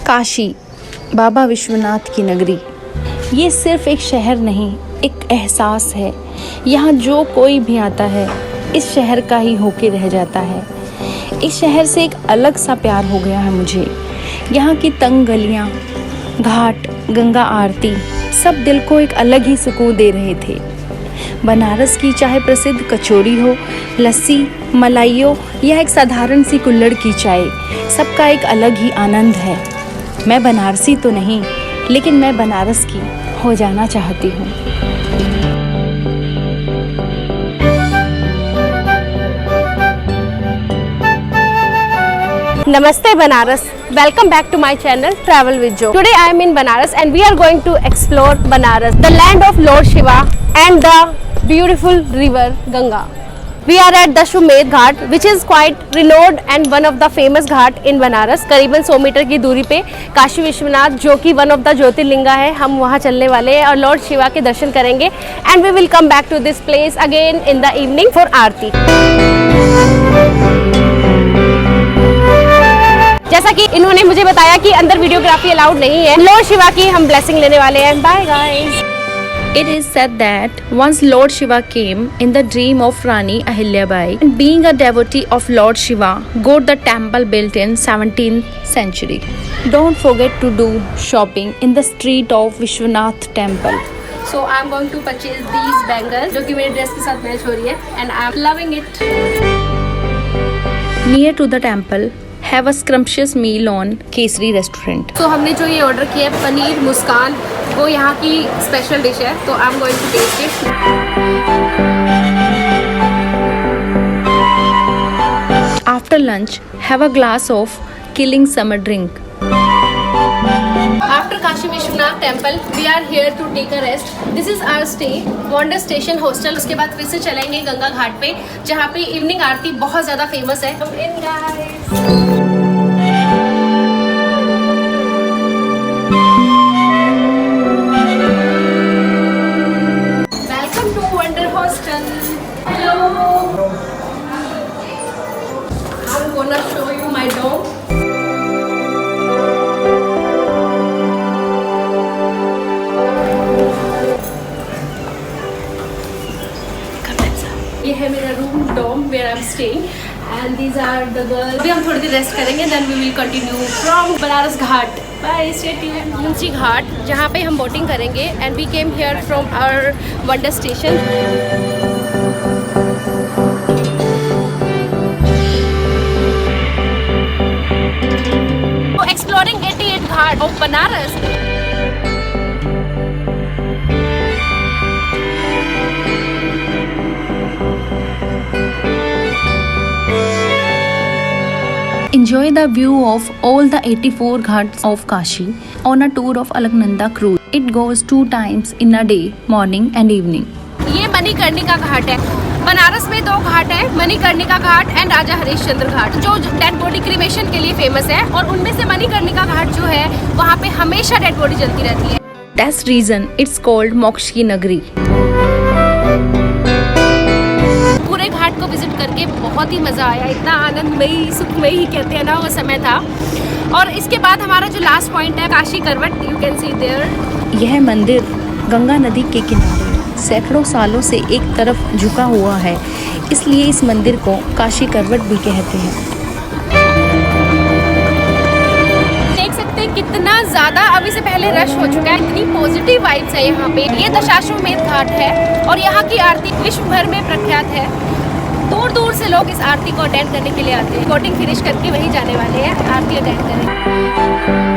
काशी, बाबा विश्वनाथ की नगरी। ये सिर्फ एक शहर नहीं, एक एहसास है। यहाँ जो कोई भी आता है इस शहर का ही होके रह जाता है। इस शहर से एक अलग सा प्यार हो गया है मुझे। यहाँ की तंग गलियाँ, घाट, गंगा आरती सब दिल को एक अलग ही सुकून दे रहे थे। बनारस की चाहे प्रसिद्ध कचौरी हो, लस्सी, मलाई हो या एक साधारण सी कुल्हड़ की चाय, सबका एक अलग ही आनंद है। मैं बनारसी तो नहीं, लेकिन मैं बनारस की हो जाना चाहती हूँ। Namaste Banaras. Welcome back to my channel Travel with Jo. Today I am in Banaras and we are going to explore Banaras, the land of Lord Shiva and the beautiful river Ganga. We are at Dashwamed Ghat, which is quite renowned and one of the famous ghat in Banaras. करीबन 100 metre की दूरी पे काशी विश्वनाथ, जो कि one of the jyotirlinga है, हम वहाँ चलने वाले हैं और लॉर्ड शिवा के दर्शन करेंगे। And we will come back to this place again in the evening for aarti. जैसा कि इन्होंने मुझे बताया कि अंदर वीडियोग्राफी अलाउड नहीं है। लॉर्ड शिवा की हम ब्लेसिंग लेने वाले हैं। Bye guys. It is said that once Lord Shiva came in the dream of Rani Ahilyabai, and being a devotee of Lord Shiva, got the temple built in 17th century. Don't forget to do shopping in the street of Vishwanath Temple. So I am going to purchase these bangles, जो कि मेरे dress के साथ match हो रही है, and I am loving it. Near to the temple, have a scrumptious meal on Kesari restaurant. तो हमने जो ये ऑर्डर किया है पनीर मुस्कान, वो यहाँ की स्पेशल डिश है, तो I am going to taste it. After lunch, have a glass of killing summer drink. After Kashi Vishwanath temple, we are here to take a rest. This is our stay, Wonder Station Hostel. उसके बाद फिर से चलेंगे गंगा घाट पे, जहाँ पे evening आरती बहुत ज़्यादा फेमस है। Come in guys. Welcome to Wonder Hostel. Hello. I'm gonna show you my dorm. ये है मेरा room dorm where I am staying and these are the girls. अभी हम थोड़ी देर रेस्ट करेंगे, then we will continue from Banaras ghat. Bye, stay tuned. Munshi Ghat, जहाँ पे हम बोटिंग करेंगे and we came here from our wonder station. Exploring 88 ghat of Banaras. Enjoy the view of all the 84 ghats of Kashi on a tour of Alaknanda cruise. It goes 2 times in a day, morning and evening. ये मणिकर्णिका घाट है। बनारस में 2 घाट है, मणिकर्णिका घाट and राजा हरिश्चंद्र घाट, जो dead body cremation के लिए famous है। और उनमें से मणिकर्णिका घाट जो है, वहाँ पे हमेशा डेड बॉडी जलती रहती है। That's reason it's called मोक्ष की नगरी। पूरे घाट को विजिट करके बहुत ही मज़ा आया, इतना आनंदमयी सुखमयी कहते हैं ना, वो समय था। और इसके बाद हमारा जो लास्ट पॉइंट है काशी करवट, यू कैन सी देयर। यह मंदिर गंगा नदी के किनारे सैकड़ों सालों से एक तरफ झुका हुआ है, इसलिए इस मंदिर को काशी करवट भी कहते हैं। देख सकते हैं कितना ज़्यादा अभी से पहले रश हो चुका है, इतनी पॉजिटिव वाइब्स है यहाँ पे। ये दशाश्वमेध घाट है और यहाँ की आरती विश्व भर में प्रख्यात है। दूर दूर से लोग इस आरती को अटेंड करने के लिए आते हैं। बोटिंग फिनिश करके वहीं जाने वाले हैं आरती अटेंड करें।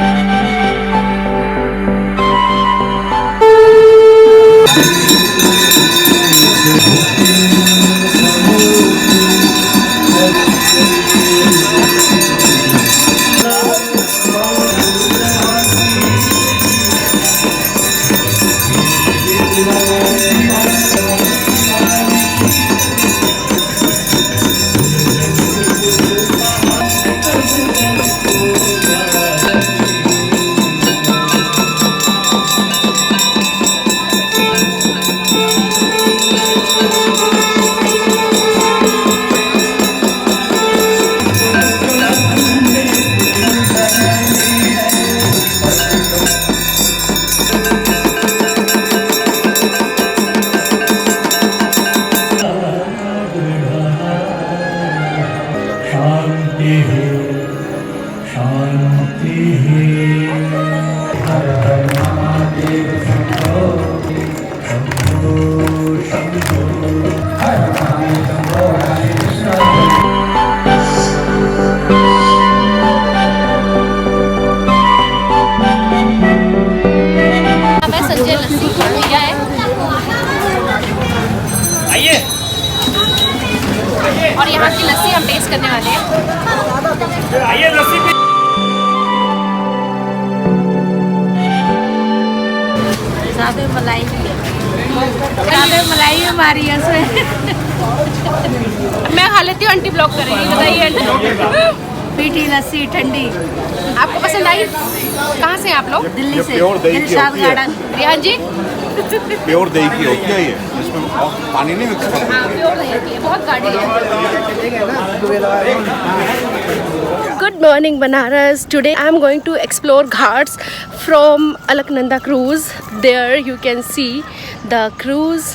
मलाई ही है, ज़्यादा मलाई हमारी है उसमें। मैं खा लेती हूँ, आंटी ब्लॉक करेगी, बताइए आंटी। मीठी लस्सी ठंडी। आपको पसंद आई? कहाँ से हैं आप लोग? दिल्ली से, प्योर दही की दिलशाद होती है। गार्डन। रिहान जी? प्योर दही की होती है ये, इसमें पानी नहीं मिक्स करते। हाँ, प्योर दही की है, बहुत गाढ़ी है। Good morning Banaras. Today I am going to explore ghats from Alaknanda cruise. There you can see the cruise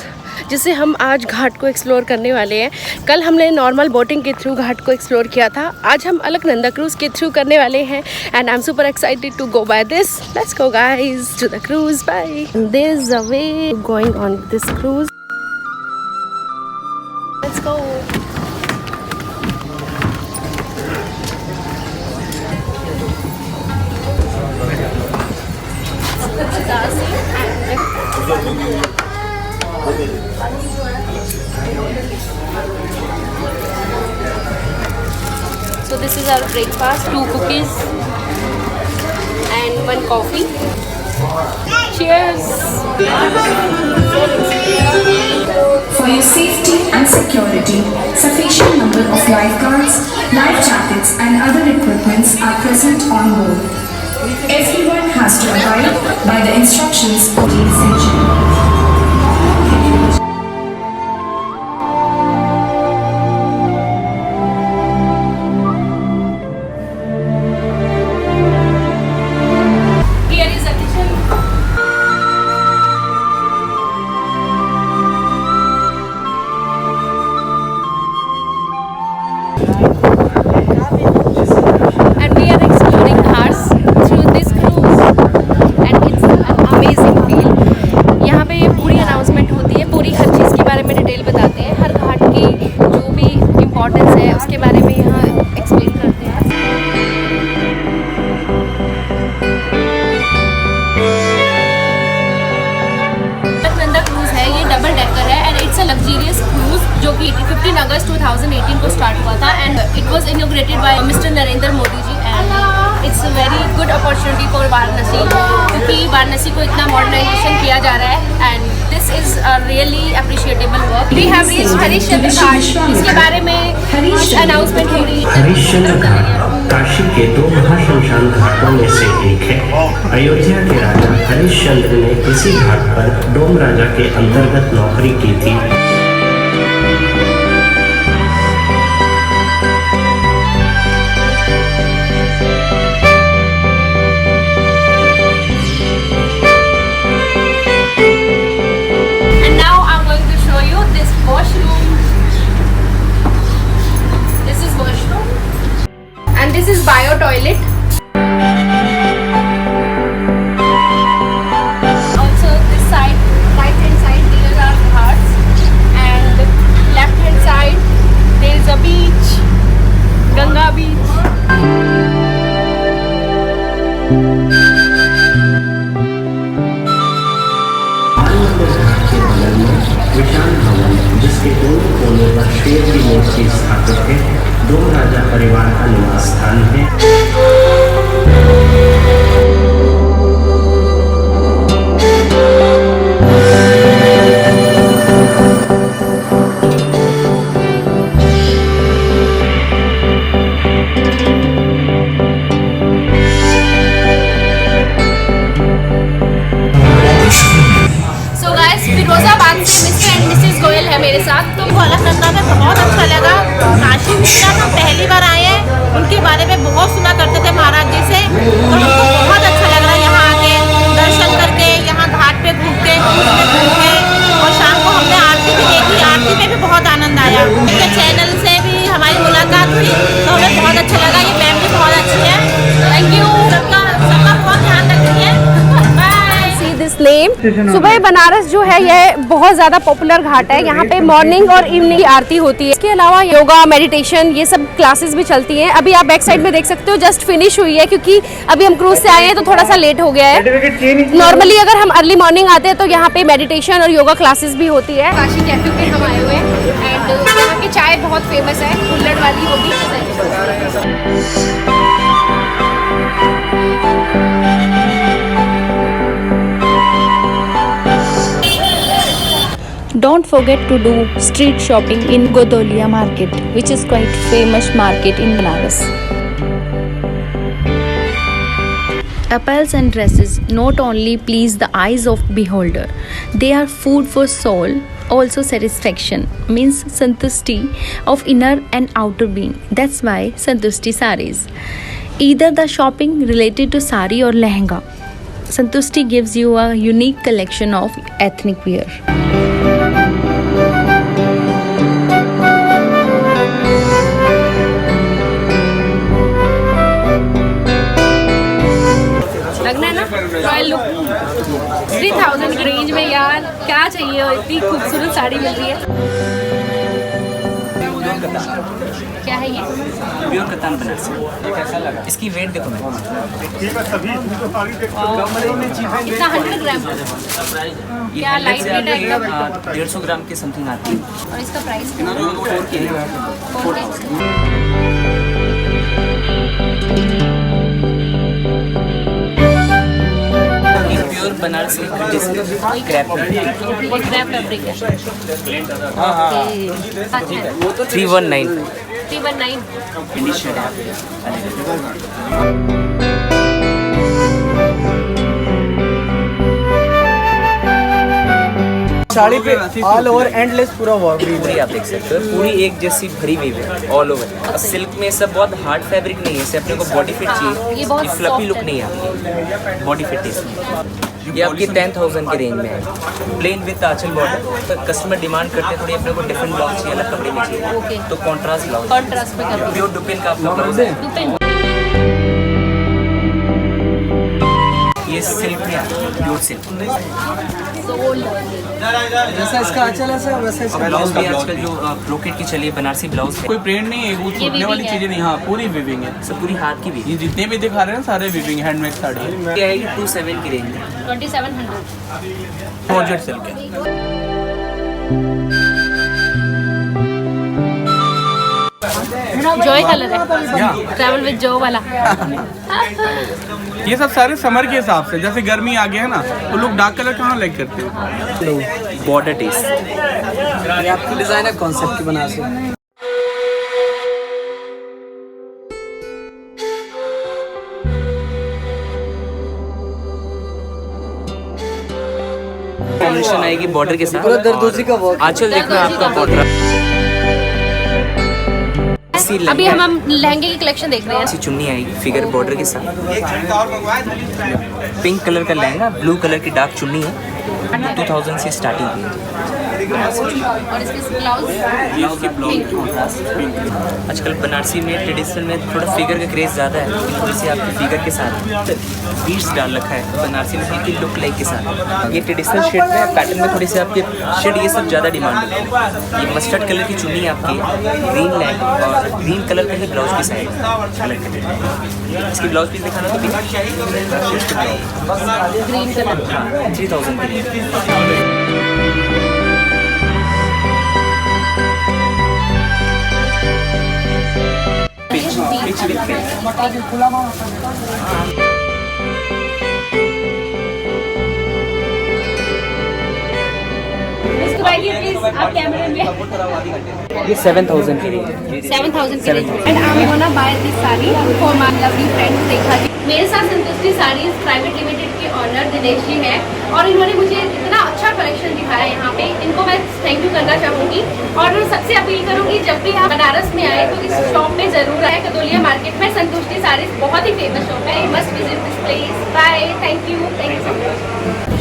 जिसे हम आज घाट को एक्सप्लोर करने वाले हैं। कल हमने नॉर्मल बोटिंग के थ्रू घाट को एक्सप्लोर किया था, आज हम अलकनंदा क्रूज़ के थ्रू करने वाले हैं and I am super excited to go by this. Let's go guys to the cruise, bye. There is a way going on this cruise, let's go. So this is our breakfast, 2 cookies and 1 coffee. Cheers! For your safety and security, sufficient number of lifeguards, life jackets and other equipments are present on board. Everyone has to abide by the instructions of the section. Here is a kitchen. And we are exploring ghats through this cruise and it's an amazing feel. यहाँ पे पूरी announcement होती है, पूरी हर चीज़ के बारे में detail बताते हैं, हर घाट की जो भी इम्पोर्टेंस है उसके बारे में यहाँ एक्सप्लेन करते हैं। अलकनंदा क्रूज़ है, ये डबल डेकर है and it's a luxurious cruise जो कि 15 अगस्त 2018 को स्टार्ट हुआ था and it was inaugurated by mister Narendra Modi ji and it's a very good opportunity for Varanasi क्योंकि वाराणसी को इतना मॉडर्नाइजेशन किया जा रहा है and this is a really appreciatable work. We have reached Harishchandra Ghat, इसके बारे में कुछ अनाउंसमेंट हो रही है। हरिश्चंद्र घाट काशी के 2 महाशमशान घाटों में से एक है। अयोध्या के राजा हरिश्चंद्र ने इसी घाट पर डोम राजा के अंतर्गत नौकरी की थी। And now I'm going to show you this washroom. This is washroom and this is bio toilet. Also this side, right hand side there are ghats and left hand side there is a beach, Ganga beach. घाट के बगल में विशाल भवन जिसके दोनों कोनों पर शेर की मूर्ति स्थापित है, डोम राजा परिवार का निवास स्थान है। So guys, फिरोजाबाद से मिस्टर एंड मिसेस गोयल है मेरे साथ। तो अलकनंदा में बहुत अच्छा लगा। काशी विश्वनाथ हम पहली बार आए हैं, उनके बारे में बहुत सुना करते थे महाराज जी से, तो हमको बहुत अच्छा लग रहा है यहाँ आके दर्शन करके, यहाँ घाट पे घूम के और शाम को हमने आरती भी देखी, आरती में भी बहुत आनंद आया। उनके चैनल से भी हमारी मुलाकात हुई तो हमें बहुत अच्छा लगा। ये मैम भी बहुत अच्छी है, थैंक यू। सबका बहुत ध्यान रखती है। See this name. सुबह बनारस जो है यह बहुत ज़्यादा पॉपुलर घाट है, यहाँ पे मॉर्निंग और इवनिंग की आरती होती है। इसके अलावा योगा, मेडिटेशन ये सब क्लासेस भी चलती हैं। अभी आप बैक साइड में देख सकते हो, जस्ट फिनिश हुई है क्योंकि अभी हम क्रूज से आए हैं तो थोड़ा सा लेट हो गया है। नॉर्मली अगर हम अर्ली मॉर्निंग आते हैं तो यहाँ पे मेडिटेशन और योगा क्लासेस भी होती है। काशी कैफे पे हम आए हुए हैं एंड यहाँ की चाय बहुत फेमस है, कुल्हड़ वाली होगी। Don't forget to do street shopping in Godolia Market, which is quite famous market in Banaras. Apparels and dresses not only please the eyes of beholder, they are food for soul, also satisfaction, means santushti of inner and outer being. That's why santushti saris. Either the shopping related to sari or lehenga, Santushti gives you a unique collection of ethnic wear. लगना है ना royal look. 3000 की range में यार क्या चाहिए, और इतनी खूबसूरत साड़ी मिल रही है। क्या है ये? प्योर कतान बनारसी। इसकी वेट देखो मैं। कितना 100 ग्राम? ये क्या लाइट वेट है एकदम? 150 ग्राम के समथिंग आती है। और इसका price? 4K। Pure Banarasi crepe fabric है। 319 319 कंडीशन है। साड़ी पे ऑल ओवर एंडलेस पूरा वर्क पूरी आप देख सकते हो, पूरी एक जैसी भरी हुई है ऑल ओवर। सिल्क में सब बहुत हार्ड फैब्रिक नहीं है, इसे अपने को बॉडी फिट चाहिए। ये बहुत ये फ्लफी soft लुक है। नहीं है, बॉडी फिट है इसमें। ये आपकी 10,000 के रेंज में है। Plain with aanchal border. तो कस्टमर डिमांड करते हैं थोड़ी अपने को डिफरेंट ब्लाउज चाहिए, अलग कपड़े में चाहिए, ओके। तो कॉन्ट्रास्ट ब्लाउज। कॉन्ट्रास्ट में कर प्योर दुपहिन का आपका ब्लाउज है। दुपहिन। ये सिल्क में प्योर सिल्क। जैसा इसका आंचल है सर वैसा इसका ब्लाउज भी आजकल जो ब्रोकेट की चलिए बनारसी ब्लाउज है। कोई प्रिंट नहीं है, वो छूटने वाली चीजें नहीं। हाँ पूरी विविंग है, सब पूरी हाथ की भी। ये जितने भी दिखा रहे हैं सारे विविंग हैंडमेड साड़ी है। ये आएगी 27 की रेंज में। 2700। जॉर्जेट सिल्क है। जॉय कलर है, ट्रैवल विद जो वाला। ये सब सारे समर के हिसाब से, जैसे गर्मी आ गया है ना, तो लोग डार्क कलर कहाँ लाइक करते हैं। Border taste. ये आपकी डिजाइनर कॉन्सेप्ट की बना से। कॉम्बिनेशन आएगी बॉर्डर के साथ। पूरा दरदोजी का वर्क। आंचल देखना आपका बॉर्डर। अभी हम लहंगे की कलेक्शन देख रहे हैं। ऐसी चुन्नी आएगी फिगर बॉर्डर के साथ। पिंक कलर का लहंगा, ब्लू कलर की डार्क चुन्नी है। 2000 से स्टार्टिंग है। और इसके ब्लाउज आजकल बनारसी में ट्रेडिशनल में थोड़ा फिगर का क्रेज ज़्यादा है, थोड़ी सी आपकी फिगर के साथ बीट्स डाल रखा है बनारसी में, बिल्कुल लुक लाइक के साथ। ये ट्रेडिशनल शेड में पैटर्न में थोड़ी सी आपके शेड ये सब ज़्यादा डिमांड है। ये मस्टर्ड कलर की चुन्नी आपकी, ग्रीन लैंड और ग्रीन कलर का ही ब्लाउज की साइड कलर। इसकी ब्लाउज पीस दिखाना तो ग्रीन कलर। 3000 की। आप कैमरे में ये 7000 की रेंज। 7000 की range. And I want buy this sari for my lovely friend Rekha ji. मेरे साथ संतुष्टि साड़ीज प्राइवेट लिमिटेड के ऑनर दिनेश जी हैं, और इन्होंने मुझे इतना अच्छा कलेक्शन दिखाया है यहाँ पे। इनको मैं थैंक यू करना चाहूँगी, और सबसे अपील करूँगी जब भी आप बनारस में आए तो इस शॉप में ज़रूर आए। गदोलिया मार्केट में संतुष्टि साड़ीज बहुत ही फेमस शॉप है। Must visit this place. Bye, thank you so much.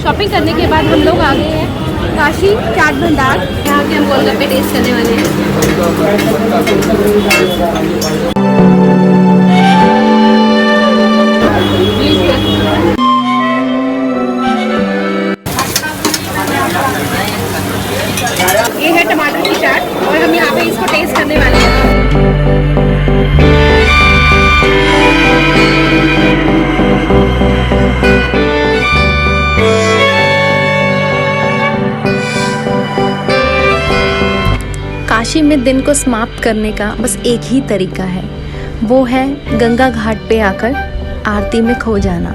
Shopping करने के बाद हम लोग आ गए हैं काशी चाट भंडार। यहाँ के हम गोलगप्पे टेस्ट करने वाले हैं। ये है टमाटर की चाट, और हम यहाँ पे इसको टेस्ट करने वाले हैं। काशी में दिन को समाप्त करने का बस एक ही तरीका है, वो है गंगा घाट पे आकर आरती में खो जाना।